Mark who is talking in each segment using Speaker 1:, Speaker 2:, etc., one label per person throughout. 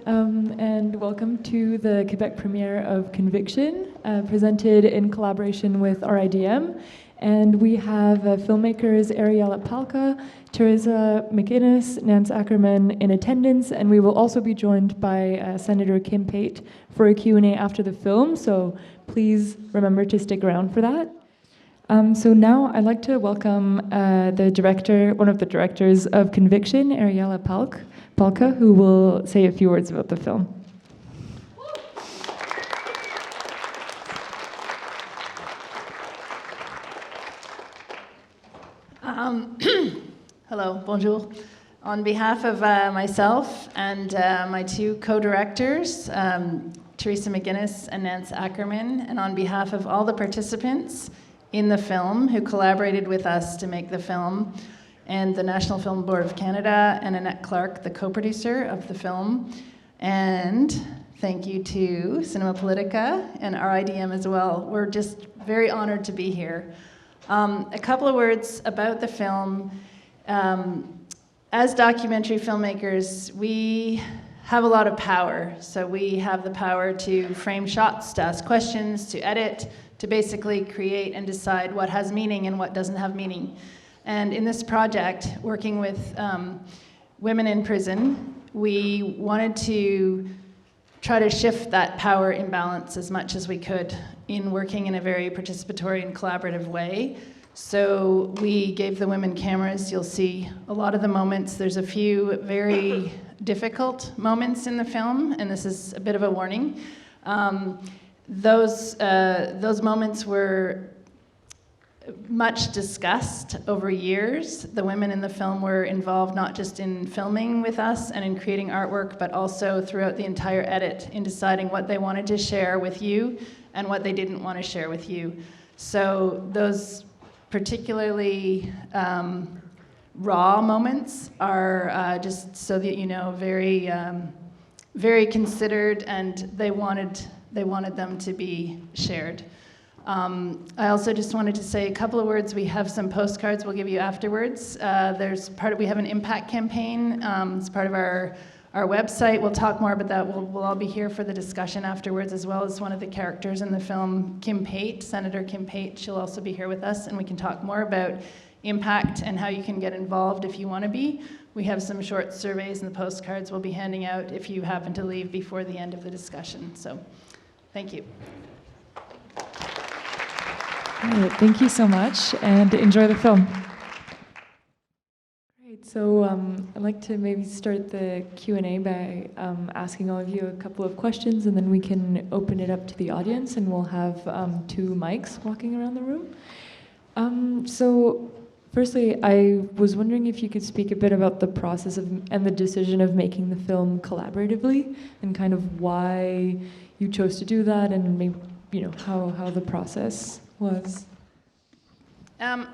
Speaker 1: and welcome to the Quebec premiere of Conviction, presented in collaboration with RIDM. And we have filmmakers Ariella Pahlke, Teresa, MacInnes, Nance, Ackerman in attendance, and we will also be joined by Senator Pate for a Q&A after the film, so please remember to stick around for that. So now I'd like to welcome the director, one of the directors of Conviction, Ariella Pahlke, who will say a few words about the film.
Speaker 2: Hello, bonjour. On behalf of myself and my two co-directors, Teresa MacInnes and Nance Ackerman, and on behalf of all the participants in the film who collaborated with us to make the film, and the National Film Board of Canada, and Annette Clark, the co-producer of the film. And thank you to Cinema Politica and RIDM as well. We're just very honored to be here. A couple of words about the film. As documentary filmmakers, we have a lot of power. So we have the power to frame shots, to ask questions, to edit, to basically create and decide what has meaning and what doesn't have meaning. And in this project, working with women in prison, we wanted to try to shift that power imbalance as much as we could in working in a very participatory and collaborative way. So we gave the women cameras. You'll see a lot of the moments. There's a few very difficult moments in the film, and this is a bit of a warning. Those moments were much discussed over years. The women in the film were involved not just in filming with us and in creating artwork, but also throughout the entire edit in deciding what they wanted to share with you and what they didn't want to share with you. So those particularly raw moments are just so that you know, very considered, and they wanted them to be shared. I also just wanted to say a couple of words. We have some postcards we'll give you afterwards. We have an impact campaign. It's part of our website. We'll talk more about that. We'll all be here for the discussion afterwards, as well as one of the characters in the film, Pate, Senator Pate. She'll also be here with us, and we can talk more about impact and how you can get involved if you want to be. We have some short surveys and the postcards we'll be handing out if you happen to leave before the end of the discussion. So, thank you.
Speaker 1: All right, thank you so much, and enjoy the film. Great, so I'd like to maybe start the Q&A by asking all of you a couple of questions, and then we can open it up to the audience, and we'll have two mics walking around the room. So firstly, I was wondering if you could speak a bit about the process and the decision of making the film collaboratively, and kind of why you chose to do that, and maybe, you know, how the process was.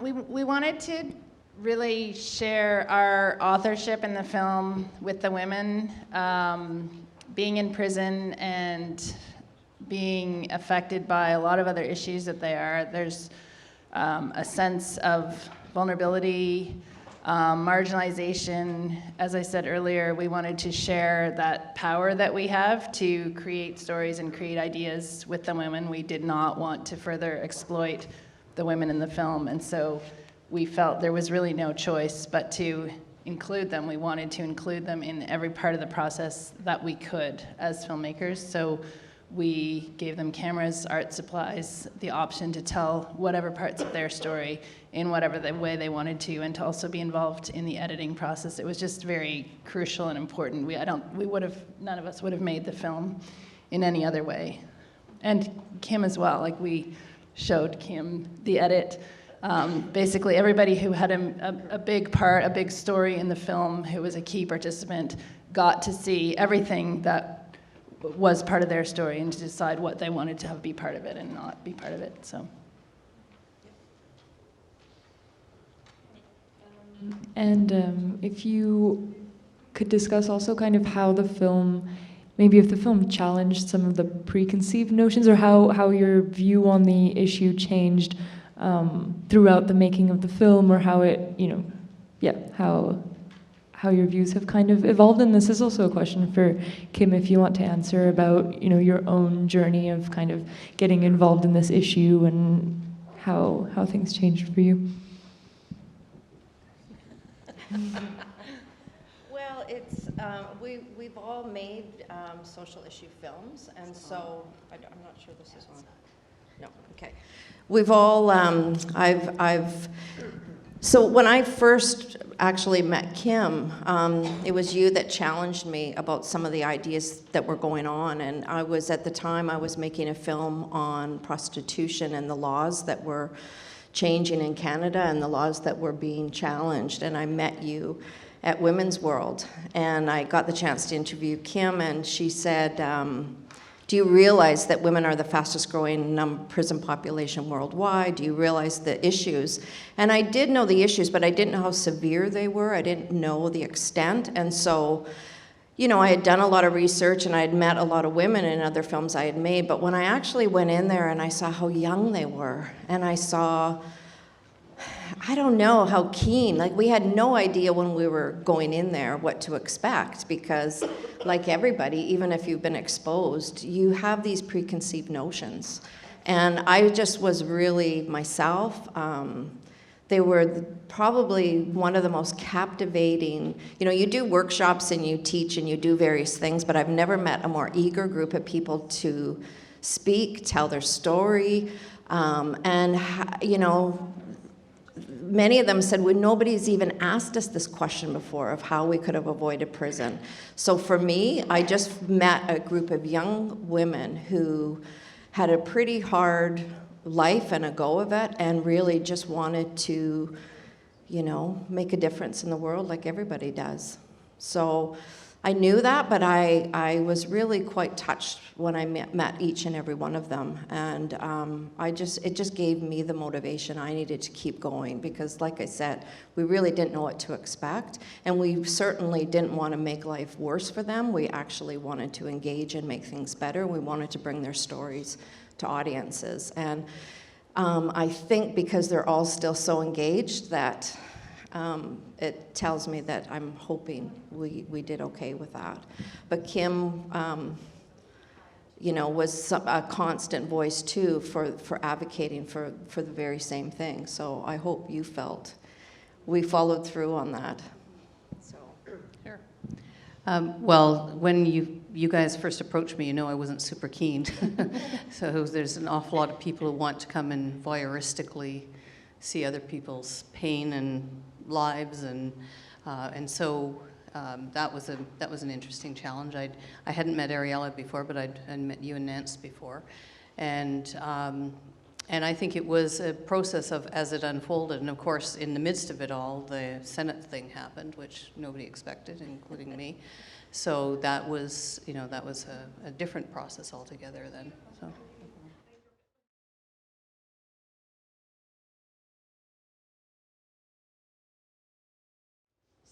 Speaker 2: We wanted to really share our authorship in the film with the women, being in prison and being affected by a lot of other issues that they are. There's a sense of vulnerability, marginalization. As I said earlier, we wanted to share that power that we have to create stories and create ideas with the women. We did not want to further exploit the women in the film, and so we felt there was really no choice but to include them. We wanted to include them in every part of the process that we could as filmmakers. So we gave them cameras, art supplies, the option to tell whatever parts of their story in whatever way they wanted to, and to also be involved in the editing process. It was just very crucial and important. None of us would have made the film in any other way. And Kim as well, like we showed Kim the edit. Basically everybody who had a big part, a big story in the film, who was a key participant, got to see everything that was part of their story and to decide what they wanted to have be part of it and not be part of it. So.
Speaker 1: And if you could discuss also kind of how the film, maybe if the film challenged some of the preconceived notions, or how your view on the issue changed throughout the making of the film, or how it, you know, yeah, how how your views have kind of evolved. And this is also a question for Kim, if you want to answer about, you know, your own journey of kind of getting involved in this issue and how things changed for you.
Speaker 3: Well, it's we've all made social issue films, and so I'm not sure this is on. No, okay. We've all so when I first actually met Kim, it was you that challenged me about some of the ideas that were going on, and I was at the time I was making a film on prostitution and the laws that were changing in Canada and the laws that were being challenged, and I met you at Women's World, and I got the chance to interview Kim, and she said, do you realize that women are the fastest growing prison population worldwide? Do you realize the issues? And I did know the issues, but I didn't know how severe they were. I didn't know the extent, and so, you know, I had done a lot of research and I had met a lot of women in other films I had made, but when I actually went in there and I saw how young they were, and I saw, I don't know, how keen, like we had no idea when we were going in there what to expect, because like everybody, even if you've been exposed, you have these preconceived notions. And I just was really myself. They were probably one of the most captivating, you know, you do workshops and you teach and you do various things, but I've never met a more eager group of people to speak, tell their story, and, you know, many of them said, well, nobody's even asked us this question before of how we could have avoided prison. So for me, I just met a group of young women who had a pretty hard life and a go of it, and really just wanted to, you know, make a difference in the world like everybody does. So I knew that, but I was really quite touched when I met each and every one of them, and it just gave me the motivation I needed to keep going, because like I said, we really didn't know what to expect, and we certainly didn't want to make life worse for them. We actually wanted to engage and make things better. We wanted to bring their stories to audiences, and I think because they're all still so engaged that it tells me that I'm hoping we did okay with that. But Kim, you know, was a constant voice too for advocating for the very same thing. So I hope you felt we followed through on that. So.
Speaker 4: Sure. Well, when you guys first approached me, you know I wasn't super keen. So there's an awful lot of people who want to come and voyeuristically see other people's pain and lives, and so that was an interesting challenge. I hadn't met Ariella before, but I'd met you and Nance before, and I think it was a process of as it unfolded, and of course in the midst of it all, the Senate thing happened, which nobody expected, including me. So that was, you know, that was a different process altogether then. So.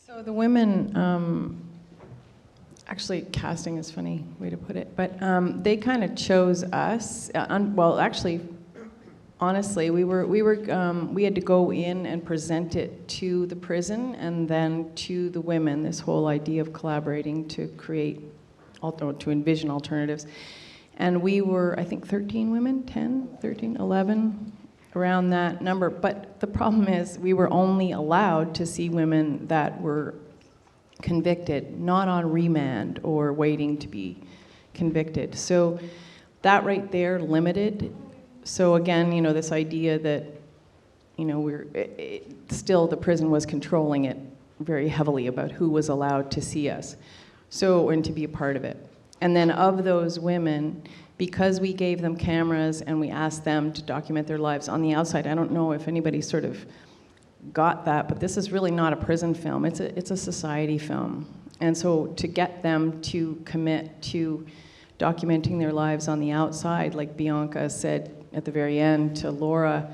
Speaker 5: So the women, actually casting is a funny way to put it, but they kind of chose us. Well, actually, honestly, we had to go in and present it to the prison and then to the women, this whole idea of collaborating to create, to envision alternatives. And we were, I think, 13 women, 10, 13, 11, around that number. But the problem is we were only allowed to see women that were convicted, not on remand or waiting to be convicted. So that right there limited. So again, you know, this idea that, you know, still the prison was controlling it very heavily about who was allowed to see us, so, and to be a part of it. And then of those women, because we gave them cameras and we asked them to document their lives on the outside, I don't know if anybody sort of got that, but this is really not a prison film. It's a society film. And so to get them to commit to documenting their lives on the outside, like Bianca said at the very end to Laura,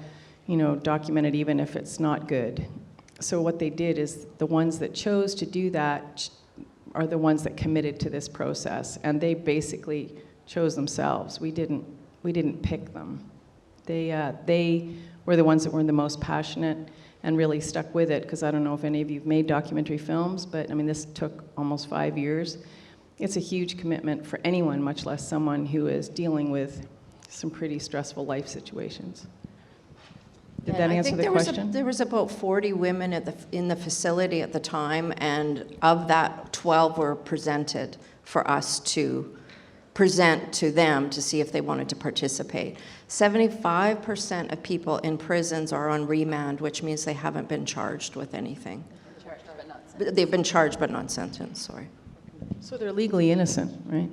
Speaker 5: you know, document it even if it's not good. So what they did is the ones that chose to do that are the ones that committed to this process, and they basically chose themselves. We didn't pick them. They were the ones that were the most passionate, and really stuck with it, because I don't know if any of you have made documentary films, but I mean, this took almost 5 years. It's a huge commitment for anyone, much less someone who is dealing with some pretty stressful life situations. Did that answer the question?
Speaker 3: There was about 40 women in the facility at the time, and of that, 12 were presented for us to present to them to see if they wanted to participate. 75% of people in prisons are on remand, which means they haven't been charged with anything. They've been charged but not sentenced, sorry.
Speaker 5: So they're legally innocent, right?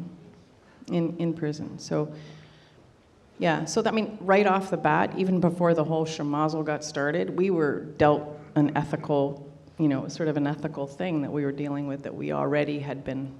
Speaker 5: In prison. So, yeah. So, I mean, right off the bat, even before the whole schmozzle got started, we were dealt an ethical, sort of an ethical thing that we were dealing with, that we already had been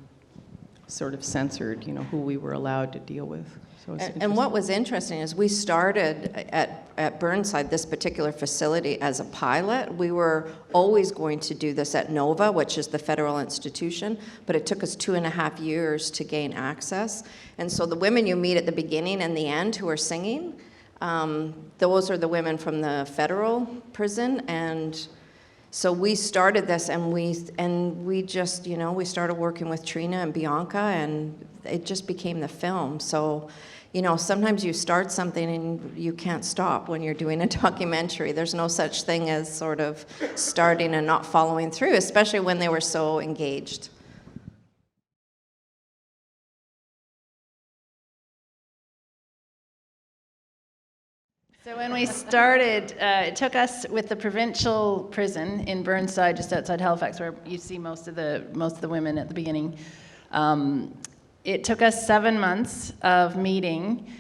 Speaker 5: sort of censored, who we were allowed to deal with. So
Speaker 3: and what was interesting is we started at Burnside, this particular facility, as a pilot. We were always going to do this at NOVA, which is the federal institution, but it took us 2.5 years to gain access. And so the women you meet at the beginning and the end who are singing, those are the women from the federal prison. And so we started this, and we just, we started working with Trina and Bianca, and it just became the film. So, sometimes you start something and you can't stop when you're doing a documentary. There's no such thing as sort of starting and not following through, especially when they were so engaged.
Speaker 2: So when we started, it took us with the provincial prison in Burnside, just outside Halifax, where you see most of the women at the beginning. It took us 7 months of meeting,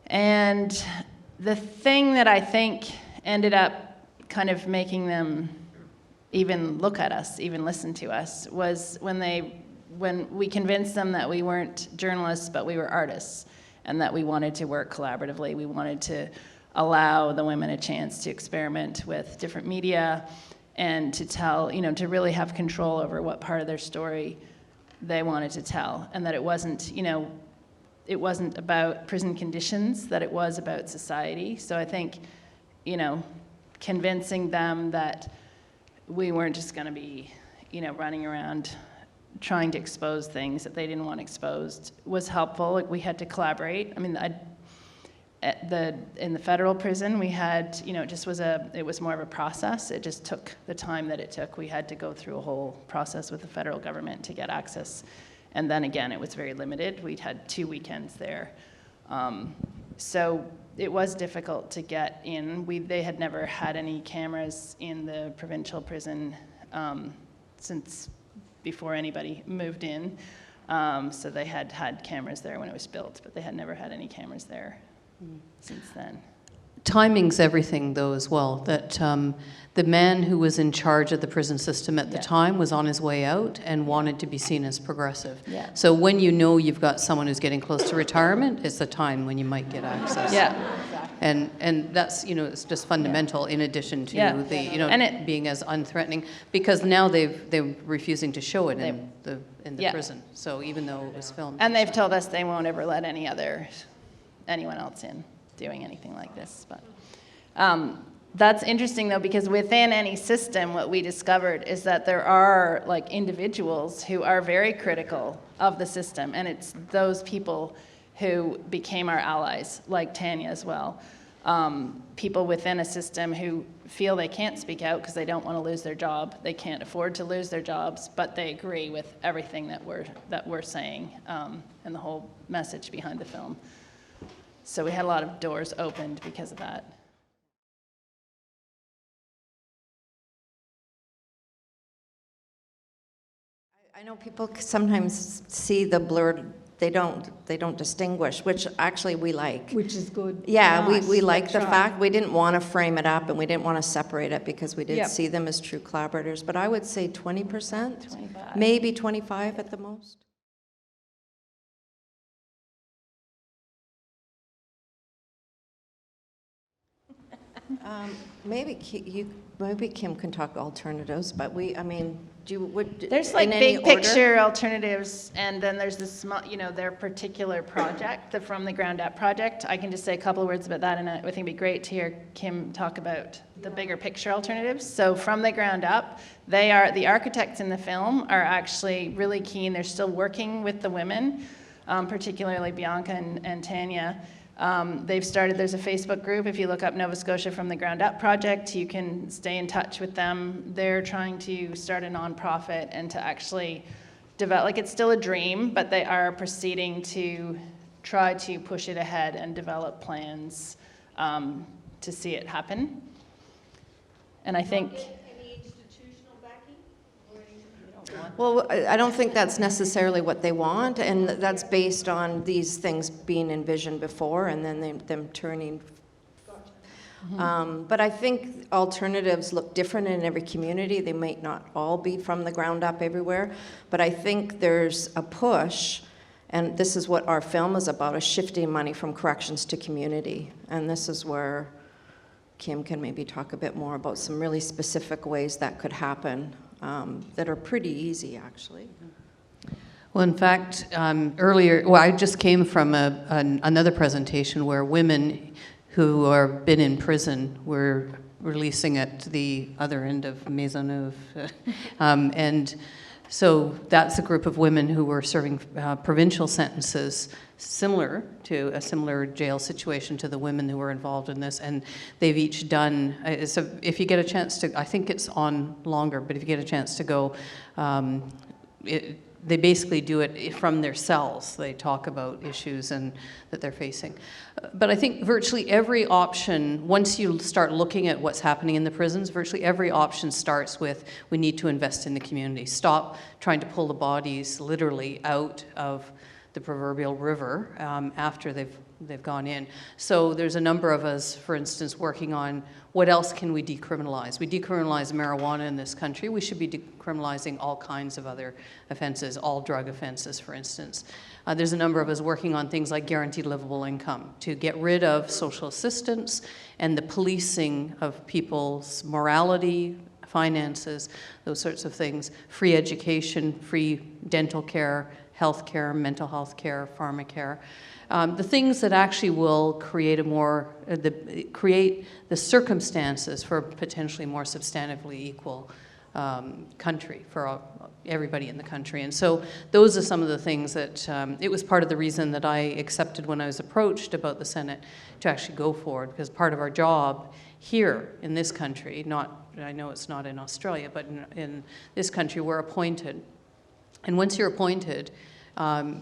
Speaker 2: and the thing that I think ended up kind of making them even look at us, even listen to us, was when we convinced them that we weren't journalists, but we were artists, and that we wanted to work collaboratively. We wanted to allow the women a chance to experiment with different media and to tell, to really have control over what part of their story they wanted to tell, and that it wasn't, it wasn't about prison conditions, that it was about society. So I think, convincing them that we weren't just going to be, running around trying to expose things that they didn't want exposed was helpful. Like, we had to collaborate. I mean, in the federal prison, we had, it was more of a process. It just took the time that it took. We had to go through a whole process with the federal government to get access. And then again, it was very limited. We'd had 2 weekends there. So it was difficult to get in. They had never had any cameras in the provincial prison since before anybody moved in. So they had had cameras there when it was built, but they had never had any cameras there since then.
Speaker 4: Timing's everything, though, as well. That the man who was in charge of the prison system at the time was on his way out and wanted to be seen as progressive.
Speaker 2: Yeah.
Speaker 4: So when you've got someone who's getting close to retirement, it's the time when you might get access.
Speaker 2: Yeah.
Speaker 4: And that's, it's just fundamental in addition to the,
Speaker 2: And it,
Speaker 4: being as unthreatening, because now they're refusing to show it in the prison. So even though it was filmed.
Speaker 2: And they've told us they won't ever let anyone else in doing anything like this. But that's interesting, though, because within any system, what we discovered is that there are individuals who are very critical of the system, and it's those people who became our allies, like Tanya as well. People within a system who feel they can't speak out because they don't want to lose their job, they can't afford to lose their jobs, but they agree with everything that we're saying and the whole message behind the film. So we had a lot of doors opened because of that.
Speaker 3: I know people sometimes see the blurred, they don't distinguish, which actually we like.
Speaker 6: Which is good.
Speaker 3: Yeah,
Speaker 6: Nice.
Speaker 3: we like the
Speaker 6: Try.
Speaker 3: fact, we didn't want to frame it up and we didn't want to separate it because we did see them as true collaborators, but I would say 20%,
Speaker 2: 25.
Speaker 3: maybe 25 at the most. Maybe Kim can talk alternatives, but
Speaker 2: There's like
Speaker 3: in any
Speaker 2: big
Speaker 3: order?
Speaker 2: picture alternatives, and then there's this small, their particular project, the From the Ground Up project. I can just say a couple of words about that, and I think it'd be great to hear Kim talk about the bigger picture alternatives. So From the Ground Up, the architects in the film are actually really keen. They're still working with the women, particularly Bianca and Tanya. There's a Facebook group. If you look up Nova Scotia From the Ground Up project, you can stay in touch with them. They're trying to start a nonprofit and to actually develop, like, it's still a dream, but they are proceeding to try to push it ahead and develop plans to see it happen. And I think...
Speaker 3: Well, I don't think that's necessarily what they want, and that's based on these things being envisioned before and then them turning. But I think alternatives look different in every community. They might not all be from the ground up everywhere, but I think there's a push, and this is what our film is about, is shifting money from corrections to community. And this is where Kim can maybe talk a bit more about some really specific ways that could happen. That are pretty easy, actually.
Speaker 4: Well, in fact, earlier, I just came from another presentation where women who have been in prison were releasing at the other end of Maisonneuve. And so that's a group of women who were serving provincial sentences similar to a similar jail situation to the women who were involved in this, and they've each done, so if you get a chance to, I think it's on longer, but if you get a chance to go, they basically do it from their cells. They talk about issues and that they're facing. But I think virtually every option, once you start looking at what's happening in the prisons, virtually every option starts with, we need to invest in the community. Stop trying to pull the bodies literally out of the proverbial river after they've gone in. So there's a number of us, for instance, working on what else can we decriminalize. We decriminalize marijuana in this country. We should be decriminalizing all kinds of other offenses, all drug offenses, for instance. There's a number of us working on things like guaranteed livable income to get rid of social assistance and the policing of people's morality, finances, those sorts of things. Free education, free dental care, health care, mental health care, pharmacare. The things that actually will create create the circumstances for a potentially more substantively equal country for everybody in the country. And so those are some of the things that, it was part of the reason that I accepted when I was approached about the Senate to actually go forward, because part of our job here in this country, I know it's not in Australia, but in this country, we're appointed. And once you're appointed,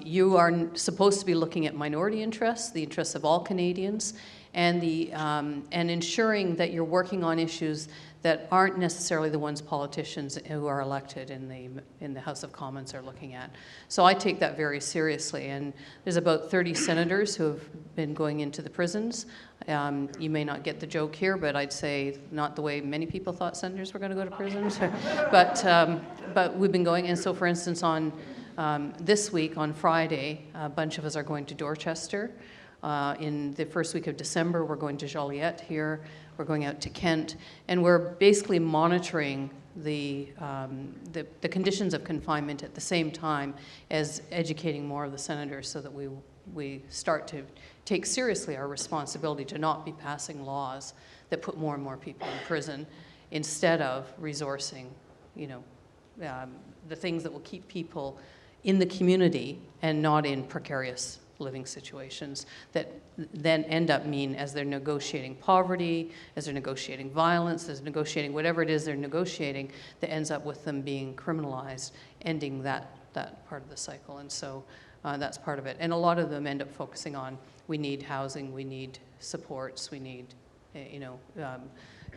Speaker 4: you are supposed to be looking at minority interests, the interests of all Canadians, and ensuring that you're working on issues that aren't necessarily the ones politicians who are elected in the House of Commons are looking at. So I take that very seriously, and there's about 30 senators who have been going into the prisons. You may not get the joke here, but I'd say not the way many people thought senators were going to go to prisons. But we've been going, and so for instance on this week, on Friday, a bunch of us are going to Dorchester. In the first week of December, we're going to Joliette here. We're going out to Kent, and we're basically monitoring the conditions of confinement at the same time as educating more of the senators, so that we start to take seriously our responsibility to not be passing laws that put more and more people in prison, instead of resourcing, the things that will keep people in the community and not in precarious living situations that then end up as they're negotiating poverty, as they're negotiating violence, as negotiating whatever it is they're negotiating, that ends up with them being criminalized, ending that part of the cycle. And so that's part of it. And a lot of them end up focusing on, we need housing, we need supports, we need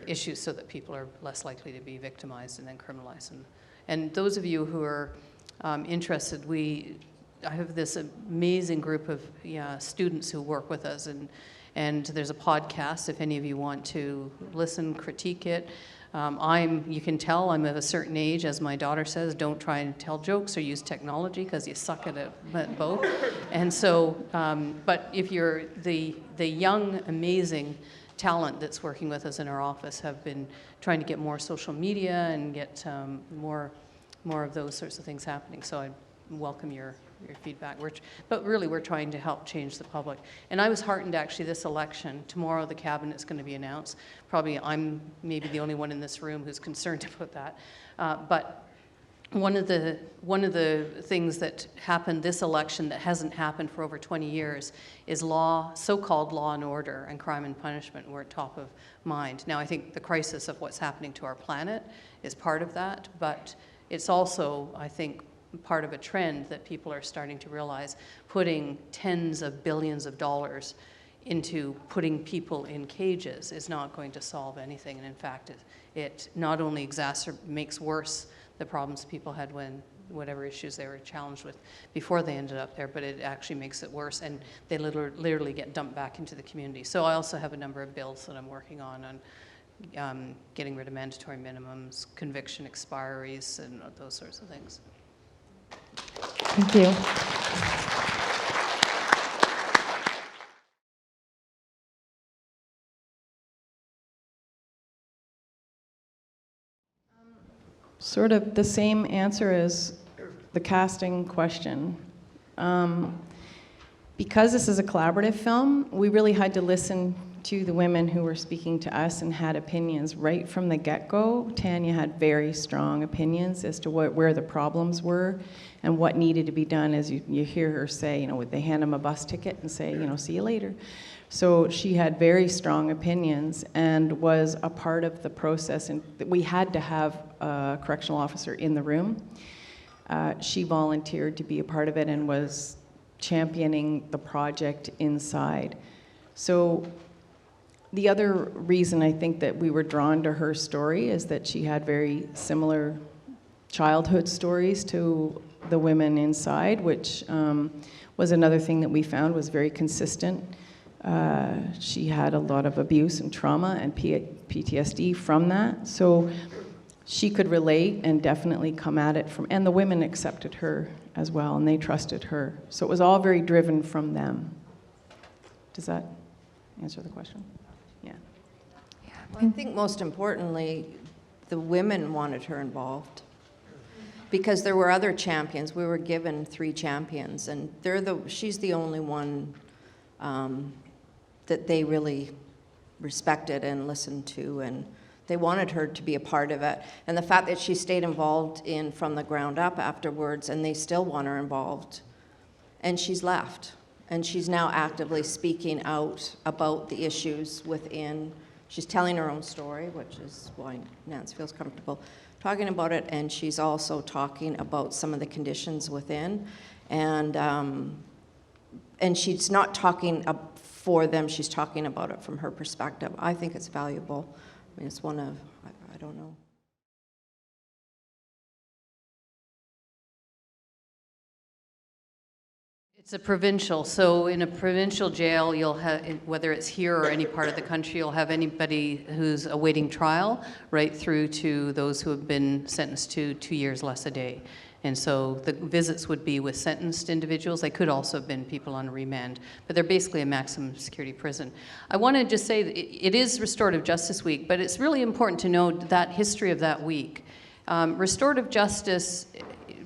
Speaker 4: issues so that people are less likely to be victimized and then criminalized. And those of you who are interested, I have this amazing group of students who work with us, and there's a podcast if any of you want to listen, critique it. You can tell I'm of a certain age, as my daughter says, don't try and tell jokes or use technology because you suck at it both. And so, but if you're the young, amazing talent that's working with us in our office have been trying to get more social media and get more more of those sorts of things happening. So I welcome your feedback. But really, we're trying to help change the public. And I was heartened, actually, this election. Tomorrow, the cabinet's going to be announced. Probably I'm maybe the only one in this room who's concerned about that. But one of the things that happened this election that hasn't happened for over 20 years is so-called law and order and crime and punishment were at top of mind. Now, I think the crisis of what's happening to our planet is part of that, but it's also, I think, part of a trend that people are starting to realize putting tens of billions of dollars into putting people in cages is not going to solve anything. And in fact, it not only makes worse the problems people had when whatever issues they were challenged with before they ended up there, but it actually makes it worse, and they literally get dumped back into the community. So I also have a number of bills that I'm working on getting rid of mandatory minimums, conviction expiries, and those sorts of things.
Speaker 1: Thank you.
Speaker 5: Sort of the same answer as the casting question. Because this is a collaborative film, we really had to listen to the women who were speaking to us and had opinions right from the get-go. Tanya had very strong opinions as to where the problems were and what needed to be done. As you hear her say, would they hand them a bus ticket and say, see you later? So she had very strong opinions and was a part of the process. And we had to have a correctional officer in the room. She volunteered to be a part of it and was championing the project inside. So the other reason I think that we were drawn to her story is that she had very similar childhood stories to the women inside, which was another thing that we found was very consistent. She had a lot of abuse and trauma and PTSD from that. So she could relate and definitely come at it and the women accepted her as well, and they trusted her. So it was all very driven from them. Does that answer the question? Yeah.
Speaker 3: Well, I think most importantly, the women wanted her involved because there were other champions. We were given 3 champions, and she's the only one that they really respected and listened to, and they wanted her to be a part of it. And the fact that she stayed involved from the ground up afterwards, and they still want her involved. And she's left. And she's now actively speaking out about the issues within. She's telling her own story, which is why Nance feels comfortable talking about it. And she's also talking about some of the conditions within. And she's not talking for them, she's talking about it from her perspective. I think it's valuable. I mean, it's one of, I don't know.
Speaker 4: It's a provincial, so in a provincial jail, you'll have, whether it's here or any part of the country, you'll have anybody who's awaiting trial, right through to those who have been sentenced to 2 years less a day. And so the visits would be with sentenced individuals. They could also have been people on remand, but they're basically a maximum security prison. I want to just say that it is Restorative Justice Week, but it's really important to know that history of that week. Restorative justice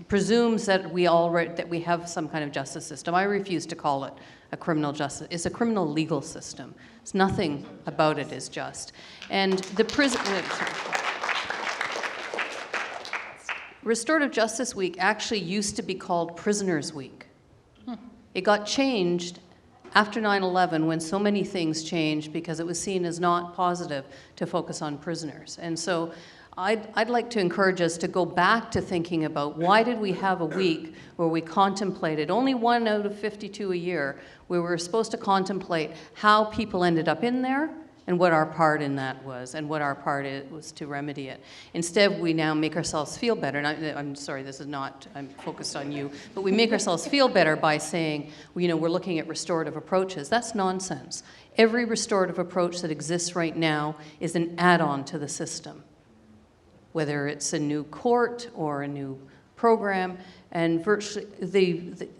Speaker 4: presumes that we have some kind of justice system. I refuse to call it a criminal justice. It's a criminal legal system. It's nothing about it is just. And the prison. Restorative Justice Week actually used to be called Prisoners Week. It got changed after 9/11 when so many things changed because it was seen as not positive to focus on prisoners. And so I'd like to encourage us to go back to thinking about why did we have a week where we contemplated, only 1 out of 52 a year, where we were supposed to contemplate how people ended up in there and what our part in that was, and what our part was to remedy it. Instead, we now make ourselves feel better, and I'm sorry, this is not, I'm focused on you, but we make ourselves feel better by saying, we're looking at restorative approaches. That's nonsense. Every restorative approach that exists right now is an add-on to the system, whether it's a new court or a new program. And virtually,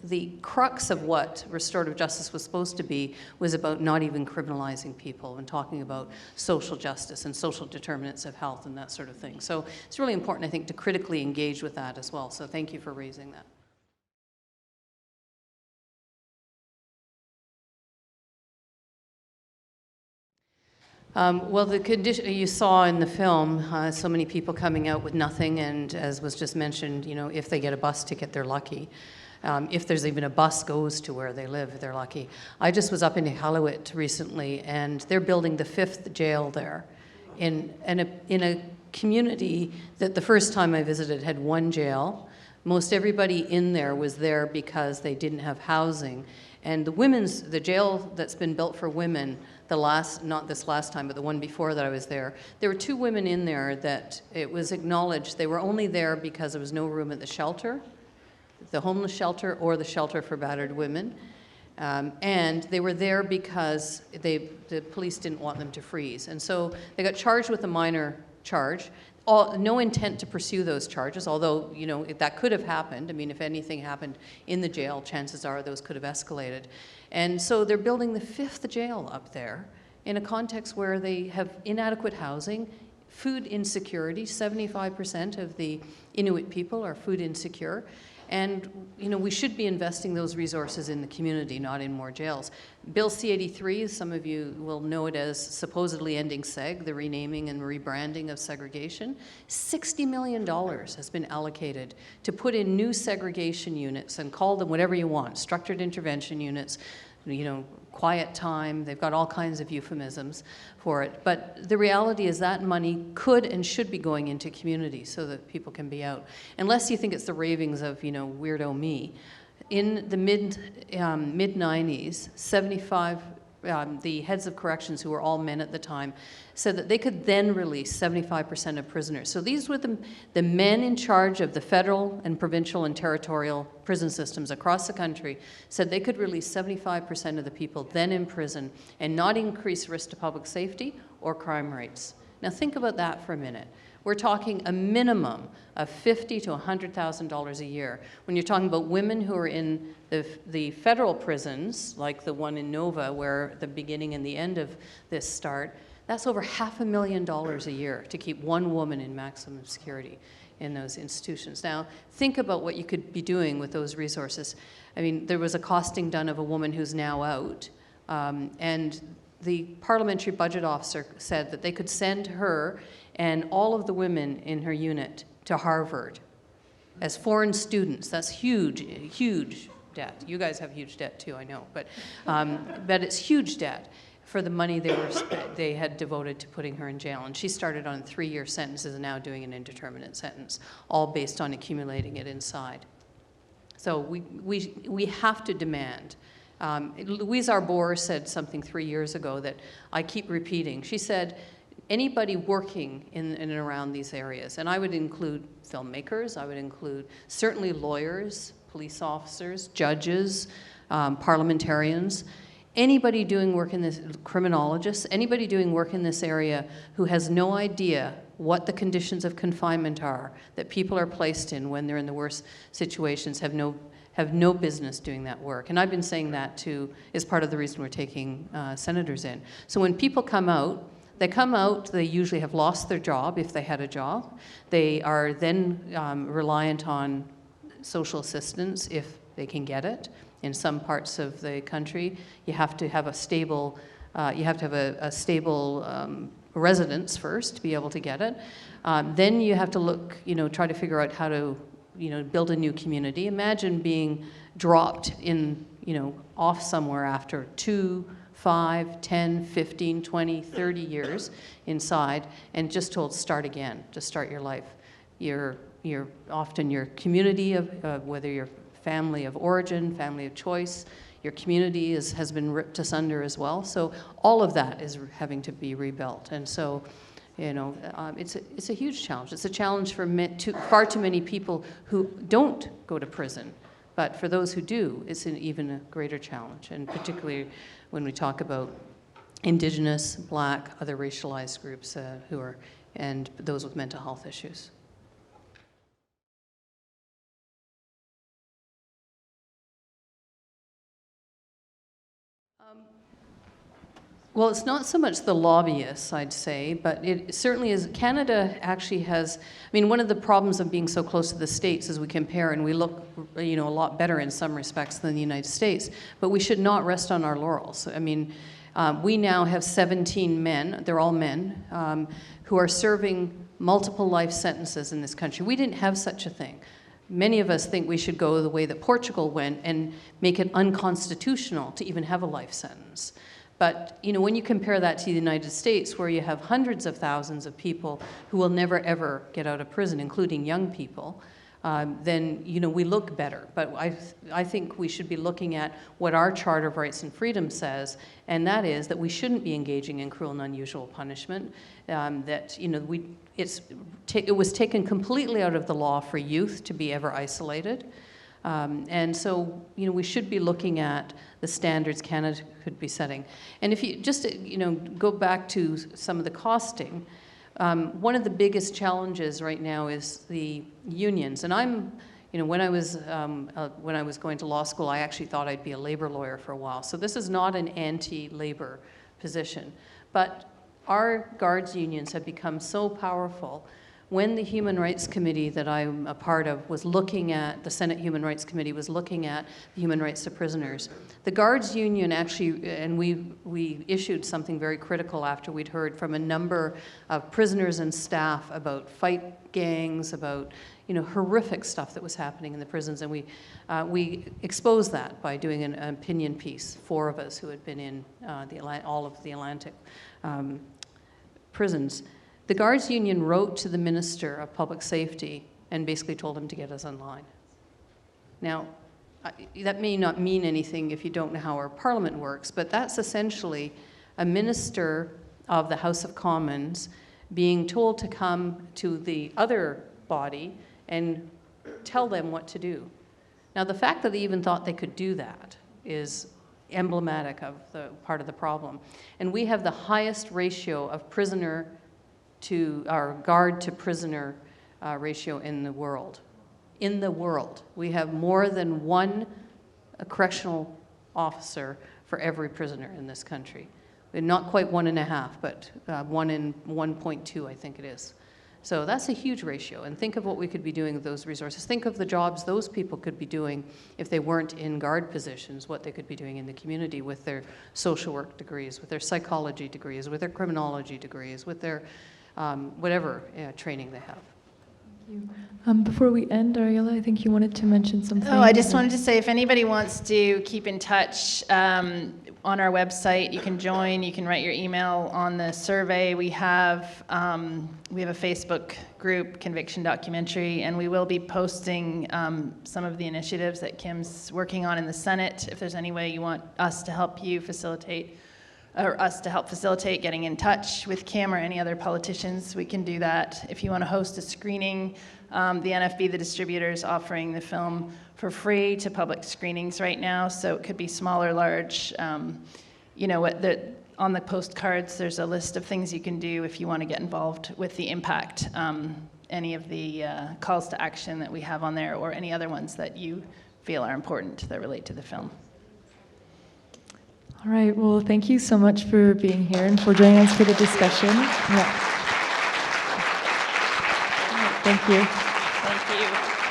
Speaker 4: the crux of what restorative justice was supposed to be was about not even criminalizing people and talking about social justice and social determinants of health and that sort of thing. So it's really important, I think, to critically engage with that as well. So thank you for raising that. Well, the condition you saw in the film, so many people coming out with nothing, and as was just mentioned, you know, if they get a bus ticket, they're lucky. If there's even a bus goes to where they live, they're lucky. I just was up in Iqaluit recently, and they're building the 5th jail there, in a community that the first time I visited had 1 jail. Most everybody in there was there because they didn't have housing. And the jail that's been built for women, not this last time, but the one before that I was there were 2 women in there that it was acknowledged they were only there because there was no room at the shelter, the homeless shelter or the shelter for battered women. And they were there because the police didn't want them to freeze. And so they got charged with a minor charge. No intent to pursue those charges, although, you know, that could have happened. I mean, if anything happened in the jail, chances are those could have escalated. And so they're building the 5th jail up there in a context where they have inadequate housing, food insecurity. 75% of the Inuit people are food insecure. And, you know, we should be investing those resources in the community, not in more jails. Bill C-83, some of you will know it as supposedly ending seg, the renaming and rebranding of segregation. $60 million has been allocated to put in new segregation units, and call them whatever you want, structured intervention units, you know, quiet time. They've got all kinds of euphemisms for it. But the reality is that money could and should be going into communities so that people can be out. Unless you think it's the ravings of, you know, weirdo me. In the mid-90s, 75, the heads of corrections, who were all men at the time, said that they could then release 75% of prisoners. So these were the men in charge of the federal and provincial and territorial prison systems across the country, said they could release 75% of the people then in prison and not increase risk to public safety or crime rates. Now think about that for a minute. We're talking a minimum of $50,000 to $100,000 a year. When you're talking about women who are in the federal prisons, like the one in Nova, where the beginning and the end of this start, that's over $500,000 a year to keep 1 woman in maximum security in those institutions. Now, think about what you could be doing with those resources. I mean, there was a costing done of a woman who's now out, and the parliamentary budget officer said that they could send her and all of the women in her unit to Harvard as foreign students. That's huge, huge debt. You guys have huge debt too, I know, but it's huge debt for the money they had devoted to putting her in jail. And she started on 3-year sentences and now doing an indeterminate sentence, all based on accumulating it inside. So we have to demand. Louise Arbour said something 3 years ago that I keep repeating. She said, anybody working in and around these areas, and I would include filmmakers, I would include certainly lawyers, police officers, judges, parliamentarians, anybody doing work in this, criminologists, anybody doing work in this area who has no idea what the conditions of confinement are that people are placed in when they're in the worst situations have no business doing that work. And I've been saying that too, is part of the reason we're taking senators in. So when people come out, they usually have lost their job if they had a job. They are then reliant on social assistance if they can get it. In some parts of the country, you have to have a stable, residence first to be able to get it. Then you have to look, try to figure out how to, build a new community. Imagine being dropped in, off somewhere after 2, 5, 10, 15, 20, 30 years inside, and just told start again, just start your life. You're often your community of whether you're family of origin, family of choice, your community has been ripped asunder as well. So all of that is having to be rebuilt. And so, it's a huge challenge. It's a challenge for far too many people who don't go to prison. But for those who do, it's an even a greater challenge. And particularly when we talk about Indigenous, Black, other racialized groups and those with mental health issues. Well, it's not so much the lobbyists, I'd say, but it certainly is. Canada actually has, I mean, one of the problems of being so close to the States is we compare and we look, a lot better in some respects than the United States, but we should not rest on our laurels. I mean, we now have 17 men, they're all men, who are serving multiple life sentences in this country. We didn't have such a thing. Many of us think we should go the way that Portugal went and make it unconstitutional to even have a life sentence. But, when you compare that to the United States, where you have hundreds of thousands of people who will never, ever get out of prison, including young people, then, we look better. But I think we should be looking at what our Charter of Rights and Freedom says, and that is that we shouldn't be engaging in cruel and unusual punishment, that, it was taken completely out of the law for youth to be ever isolated. And so, we should be looking at the standards Canada could be setting. And if you just, go back to some of the costing, one of the biggest challenges right now is the unions. And I'm, when I was going to law school, I actually thought I'd be a labor lawyer for a while. So this is not an anti-labor position. But our guards unions have become so powerful. When the Human Rights Committee that I'm a part of was looking at, the Senate Human Rights Committee was looking at the human rights of prisoners, the Guards Union actually, and we issued something very critical after we'd heard from a number of prisoners and staff about fight gangs, about horrific stuff that was happening in the prisons, and we exposed that by doing an opinion piece, 4 of us who had been in all of the Atlantic prisons. The Guards Union wrote to the Minister of Public Safety and basically told him to get us online. Now, that may not mean anything if you don't know how our Parliament works, but that's essentially a minister of the House of Commons being told to come to the other body and tell them what to do. Now, the fact that they even thought they could do that is emblematic of the part of the problem. And we have the highest ratio of prisoner to our guard to prisoner ratio in the world. In the world. We have more than 1 correctional officer for every prisoner in this country. Not quite 1.5, but 1 in 1.2, I think it is. So that's a huge ratio. And think of what we could be doing with those resources. Think of the jobs those people could be doing if they weren't in guard positions, what they could be doing in the community with their social work degrees, with their psychology degrees, with their criminology degrees, with their whatever training they have.
Speaker 1: Thank you. Before we end, Ariella, I think you wanted to mention something.
Speaker 2: Oh, I just wanted to say, if anybody wants to keep in touch, on our website, you can join, you can write your email on the survey. We have a Facebook group, Conviction Documentary, and we will be posting some of the initiatives that Kim's working on in the Senate. If there's any way you want us to help you facilitate, or us to help facilitate getting in touch with Kim or any other politicians, we can do that. If you want to host a screening, the NFB, the distributor, is offering the film for free to public screenings right now, so it could be small or large. On the postcards, there's a list of things you can do if you want to get involved with the impact, any of the calls to action that we have on there, or any other ones that you feel are important that relate to the film.
Speaker 1: All right, well, thank you so much for being here and for joining us for the discussion. Yeah. Thank you.
Speaker 2: Thank you.